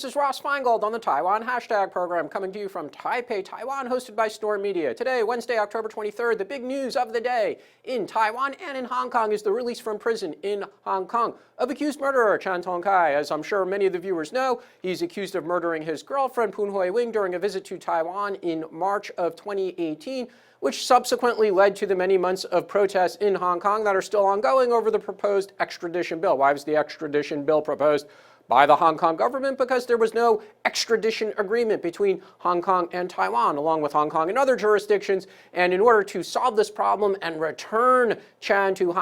This is Ross Feingold on the Taiwan Hashtag program, coming to you from Taipei, Taiwan, hosted by Storm Media. Today, Wednesday, October 23rd, the big news of the day in Taiwan and in Hong Kong is the release from prison in Hong Kong of accused murderer Tong-kai. As I'm sure many of the viewers know, he's accused of murdering his girlfriend, Poon Hui-wing, during a visit to Taiwan in March of 2018, which subsequently led to the many months of protests in Hong Kong that are still ongoing over the proposed extradition bill. Why was the extradition bill proposed by the Hong Kong government? Because there was no extradition agreement between Hong Kong and Taiwan, along with Hong Kong and other jurisdictions. And in order to solve this problem and return Chan to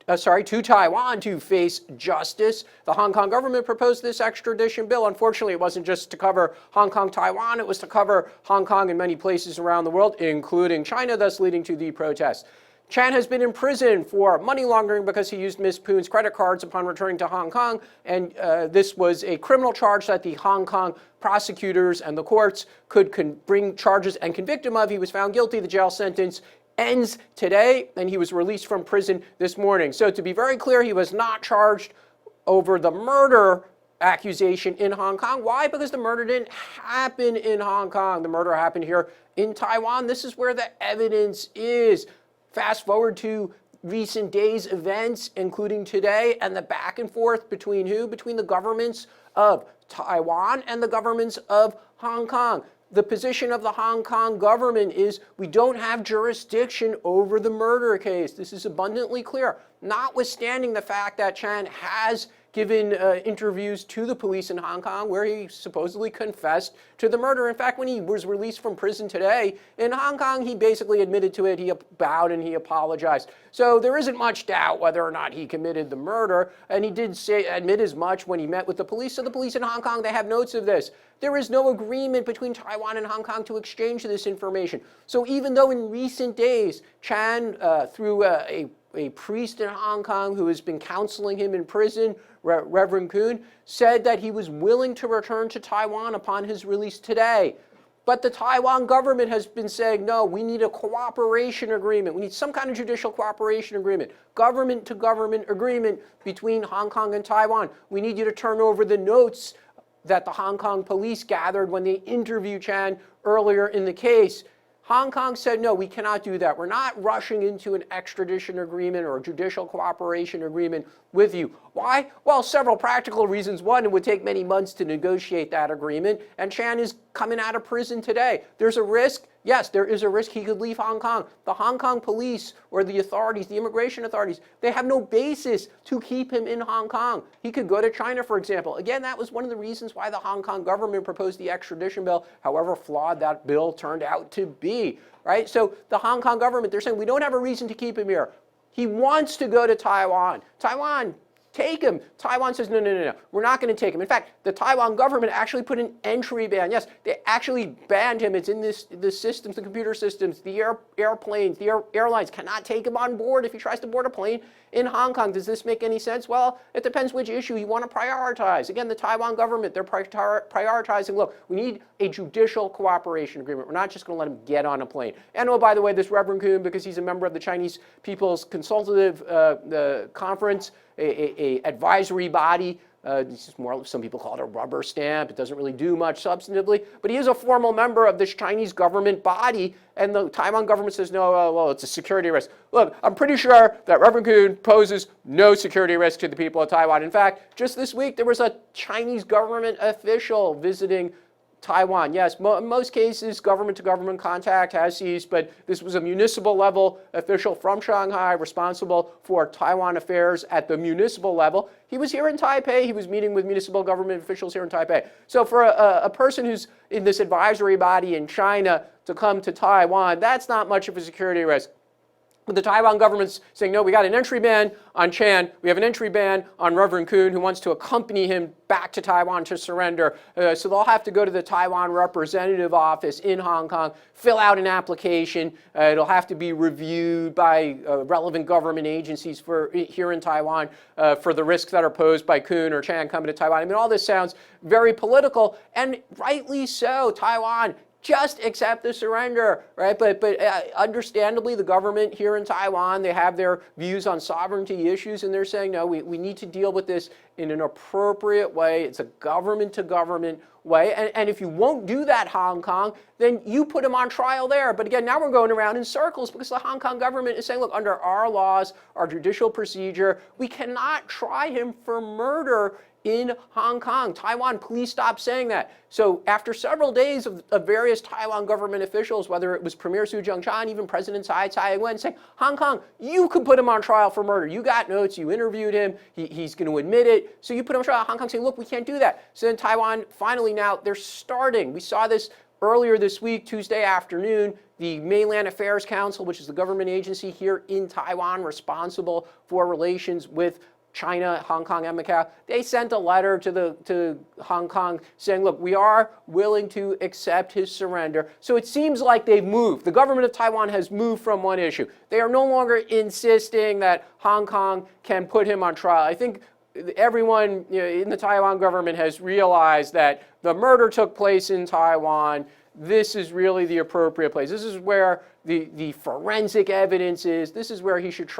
to Taiwan to face justice, the Hong Kong government proposed this extradition bill. Unfortunately, it wasn't just to cover Hong Kong, Taiwan. It was to cover Hong Kong and many places around the world, including China, thus leading to the protests. Chan has been in prison for money laundering because he used Ms. Poon's credit cards upon returning to Hong Kong, and this was a criminal charge that the Hong Kong prosecutors and the courts could bring charges and convict him of. He was found guilty. The jail sentence ends today, and he was released from prison this morning. So to be very clear, he was not charged over the murder accusation in Hong Kong. Why? Because the murder didn't happen in Hong Kong. The murder happened here in Taiwan. This is where the evidence is. Fast forward to recent days' events, including today, and the back and forth between who? Between the governments of Taiwan and the governments of Hong Kong. The position of the Hong Kong government is we don't have jurisdiction over the murder case. This is abundantly clear, notwithstanding the fact that Chan has given interviews to the police in Hong Kong where he supposedly confessed to the murder. In fact, when he was released from prison today in Hong Kong, he basically admitted to it. He bowed and he apologized. So there isn't much doubt whether or not he committed the murder, and he did admit as much when he met with the police. So the police in Hong Kong, they have notes of this. There is no agreement between Taiwan and Hong Kong to exchange this information. So even though in recent days, Chan, through a priest in Hong Kong who has been counseling him in prison, Reverend Koon, said that he was willing to return to Taiwan upon his release today. But the Taiwan government has been saying, no, we need a cooperation agreement. We need some kind of judicial cooperation agreement, government-to-government agreement between Hong Kong and Taiwan. We need you to turn over the notes that the Hong Kong police gathered when they interviewed Chan earlier in the case. Hong Kong said, no, we cannot do that. We're not rushing into an extradition agreement or a judicial cooperation agreement with you. Why? Well, several practical reasons. One, it would take many months to negotiate that agreement, and Chan is coming out of prison today. There's a risk. Yes, there is a risk he could leave Hong Kong. The Hong Kong police or the authorities, the immigration authorities, they have no basis to keep him in Hong Kong. He could go to China, for example. Again, that was one of the reasons why the Hong Kong government proposed the extradition bill, however flawed that bill turned out to be, right? So the Hong Kong government, they're saying, we don't have a reason to keep him here. He wants to go to Taiwan. Taiwan, take him. Taiwan says, no, we're not going to take him. In fact, the Taiwan government actually put an entry ban. Yes, they actually banned him. It's in the systems, the computer systems, the airplanes, the airlines cannot take him on board if he tries to board a plane in Hong Kong. Does this make any sense? Well, it depends which issue you want to prioritize. Again, the Taiwan government, they're prioritizing, look, we need a judicial cooperation agreement. We're not just going to let him get on a plane. And oh, by the way, this Reverend Koon, because he's a member of the Chinese People's Consultative Conference, a advisory body. This is more, some people call it a rubber stamp. It doesn't really do much substantively, but he is a formal member of this Chinese government body, and the Taiwan government says, no, well, it's a security risk. Look, I'm pretty sure that Reverend Koon poses no security risk to the people of Taiwan. In fact, just this week, there was a Chinese government official visiting Taiwan. Yes, in most cases, government-to-government contact has ceased, but this was a municipal-level official from Shanghai responsible for Taiwan affairs at the municipal level. He was here in Taipei. He was meeting with municipal government officials here in Taipei. So for a person who's in this advisory body in China to come to Taiwan, that's not much of a security risk. But the Taiwan government's saying, no, we got an entry ban on Chan. We have an entry ban on Reverend Koon, who wants to accompany him back to Taiwan to surrender. So they'll have to go to the Taiwan representative office in Hong Kong, fill out an application. It'll have to be reviewed by relevant government agencies here in Taiwan for the risks that are posed by Koon or Chan coming to Taiwan. I mean, all this sounds very political, and rightly so. Taiwan just accept the surrender, right? But understandably, the government here in Taiwan, they have their views on sovereignty issues, and they're saying, no, we need to deal with this in an appropriate way. It's a government-to-government way. And if you won't do that, Hong Kong, then you put him on trial there. But again, now we're going around in circles because the Hong Kong government is saying, look, under our laws, our judicial procedure, we cannot try him for murder in Hong Kong. Taiwan, please stop saying that. So after several days of various Taiwan government officials, whether it was Premier Su Jung-chan, even President Tsai Ing-wen, saying, Hong Kong, you could put him on trial for murder. You got notes, you interviewed him, he's going to admit it. So you put him on trial. Hong Kong saying, look, we can't do that. So then Taiwan, finally now, they're starting. We saw this earlier this week, Tuesday afternoon, the Mainland Affairs Council, which is the government agency here in Taiwan responsible for relations with China, Hong Kong, and Macau, they sent a letter to Hong Kong saying, look, we are willing to accept his surrender. So it seems like they've moved. The government of Taiwan has moved from one issue. They are no longer insisting that Hong Kong can put him on trial. I think everyone in the Taiwan government has realized that the murder took place in Taiwan. This is really the appropriate place. This is where the forensic evidence is. This is where he should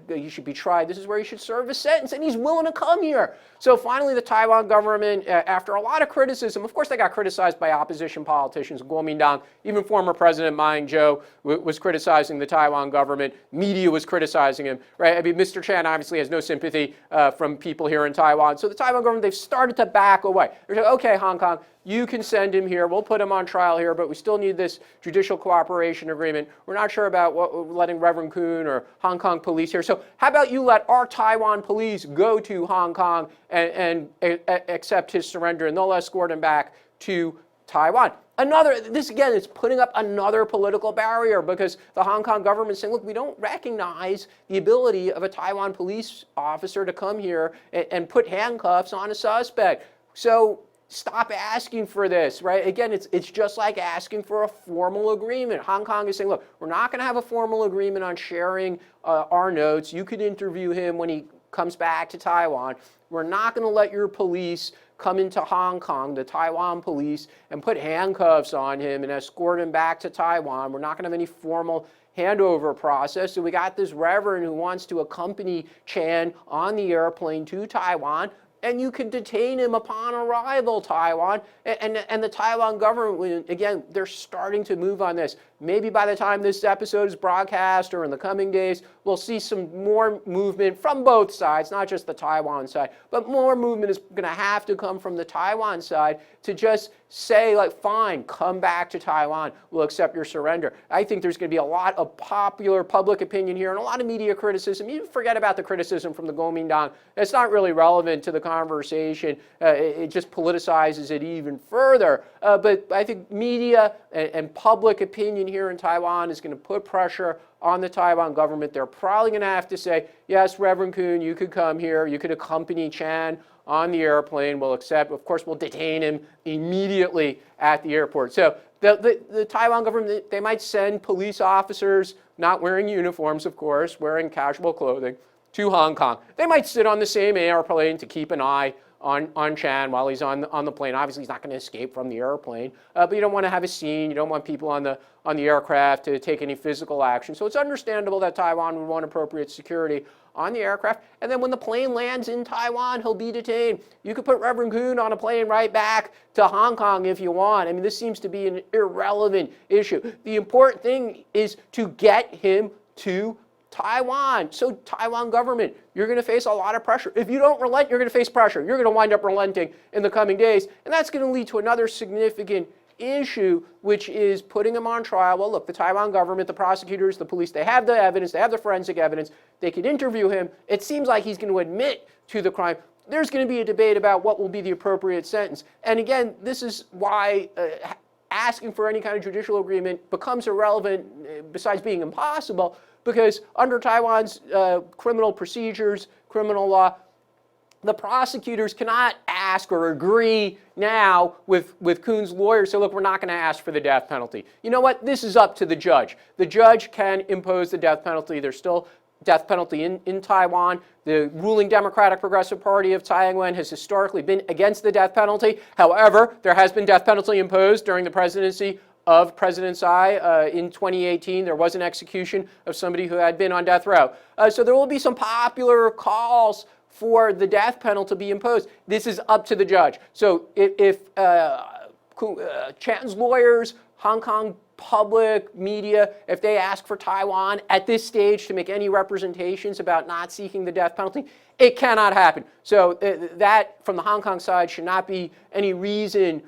he should be tried. This is where he should serve a sentence, and he's willing to come here. So finally, the Taiwan government, after a lot of criticism, of course they got criticized by opposition politicians, Kuomintang, even former President Ma Ying-jeou was criticizing the Taiwan government. Media was criticizing him, right? I mean, Mr. Chan obviously has no sympathy from people here in Taiwan. So the Taiwan government, they've started to back away. They're saying, okay, Hong Kong, you can send him here. We'll put him on trial here, but we still need this judicial cooperation agreement. We're not sure about letting Reverend Koon or Hong Kong police here. So how about you let our Taiwan police go to Hong Kong and accept his surrender, and they'll escort him back to Taiwan. This again is putting up another political barrier because the Hong Kong government is saying, look, we don't recognize the ability of a Taiwan police officer to come here and put handcuffs on a suspect. So stop asking for this, right? Again, it's just like asking for a formal agreement. Hong Kong is saying, look, we're not going to have a formal agreement on sharing our notes. You could interview him when he comes back to Taiwan. We're not going to let your police come into Hong Kong, the Taiwan police, and put handcuffs on him and escort him back to Taiwan. We're not going to have any formal handover process. So we got this Reverend who wants to accompany Chan on the airplane to Taiwan, and you can detain him upon arrival, Taiwan. And the Taiwan government, again, they're starting to move on this. Maybe by the time this episode is broadcast or in the coming days, we'll see some more movement from both sides, not just the Taiwan side, but more movement is going to have to come from the Taiwan side to just say, like, fine, come back to Taiwan. We'll accept your surrender. I think there's going to be a lot of popular public opinion here and a lot of media criticism. You forget about the criticism from the Kuomintang. It's not really relevant to the conversation. It just politicizes it even further. But I think media and public opinion here in Taiwan is going to put pressure on the Taiwan government. They're probably going to have to say, yes, Reverend Koon, you could come here. You could accompany Chan on the airplane. We'll accept. Of course, we'll detain him immediately at the airport. So the Taiwan government, they might send police officers, not wearing uniforms, of course, wearing casual clothing, to Hong Kong. They might sit on the same airplane to keep an eye on Chan while he's on the plane. Obviously, he's not going to escape from the airplane, but you don't want to have a scene. You don't want people on the aircraft to take any physical action. So it's understandable that Taiwan would want appropriate security on the aircraft. And then when the plane lands in Taiwan, he'll be detained. You could put Reverend Koon on a plane right back to Hong Kong if you want. I mean, this seems to be an irrelevant issue. The important thing is to get him to Taiwan. So Taiwan government, you're going to face a lot of pressure. If you don't relent, you're going to face pressure. You're going to wind up relenting in the coming days. And that's going to lead to another significant issue, which is putting him on trial. Well, look, the Taiwan government, the prosecutors, the police, they have the evidence. They have the forensic evidence. They could interview him. It seems like he's going to admit to the crime. There's going to be a debate about what will be the appropriate sentence. And again, this is why asking for any kind of judicial agreement becomes irrelevant, besides being impossible, because under Taiwan's criminal procedures, criminal law, the prosecutors cannot ask or agree now with Koon's lawyer, so look, we're not going to ask for the death penalty. You know what? This is up to the judge. The judge can impose the death penalty. There's still death penalty in Taiwan. The ruling Democratic Progressive Party of Tsai Ing-wen has historically been against the death penalty. However, there has been death penalty imposed during the presidency of President Tsai. In 2018, there was an execution of somebody who had been on death row. So there will be some popular calls for the death penalty to be imposed. This is up to the judge. So if Chan's lawyers, Hong Kong public media, if they ask for Taiwan at this stage to make any representations about not seeking the death penalty, it cannot happen. So that, from the Hong Kong side, should not be any reason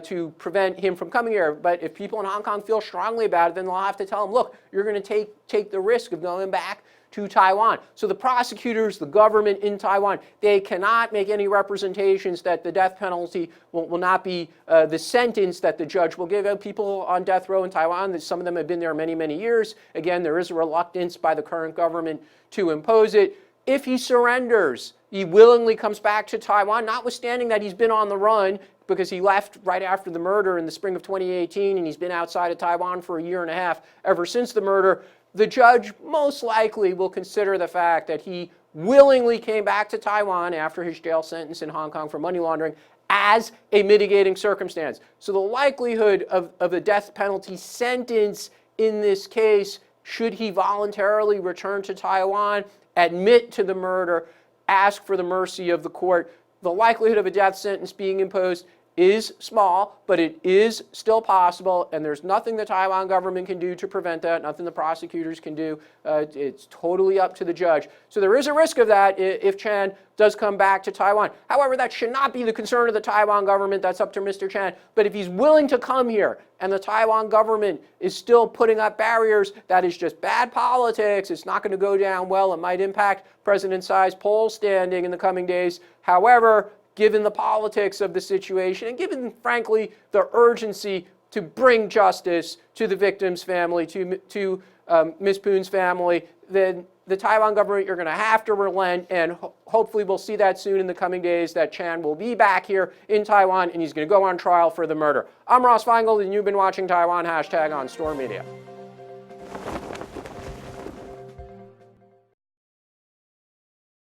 to prevent him from coming here. But if people in Hong Kong feel strongly about it, then they'll have to tell him, look, you're going to take the risk of going back to Taiwan. So the prosecutors, the government in Taiwan, they cannot make any representations that the death penalty will not be the sentence that the judge will give out. People on death row in Taiwan, some of them have been there many, many years. Again, there is a reluctance by the current government to impose it. If he surrenders, he willingly comes back to Taiwan, notwithstanding that he's been on the run because he left right after the murder in the spring of 2018, and he's been outside of Taiwan for a year and a half ever since the murder. The judge most likely will consider the fact that he willingly came back to Taiwan after his jail sentence in Hong Kong for money laundering as a mitigating circumstance. So the likelihood of a death penalty sentence in this case, should he voluntarily return to Taiwan, admit to the murder, ask for the mercy of the court, the likelihood of a death sentence being imposed is small, but it is still possible, and there's nothing the Taiwan government can do to prevent that, nothing the prosecutors can do. It's totally up to the judge. So there is a risk of that if Chan does come back to Taiwan. However, that should not be the concern of the Taiwan government. That's up to Mr. Chan. But if he's willing to come here and the Taiwan government is still putting up barriers, that is just bad politics. It's not going to go down well. It might impact President Tsai's poll standing in the coming days. However, given the politics of the situation and given, frankly, the urgency to bring justice to the victim's family, to Ms. Poon's family, then the Taiwan government, you're going to have to relent, and hopefully we'll see that soon in the coming days, that Chan will be back here in Taiwan and he's going to go on trial for the murder. I'm Ross Feingold, and you've been watching Taiwan Hashtag on Storm Media.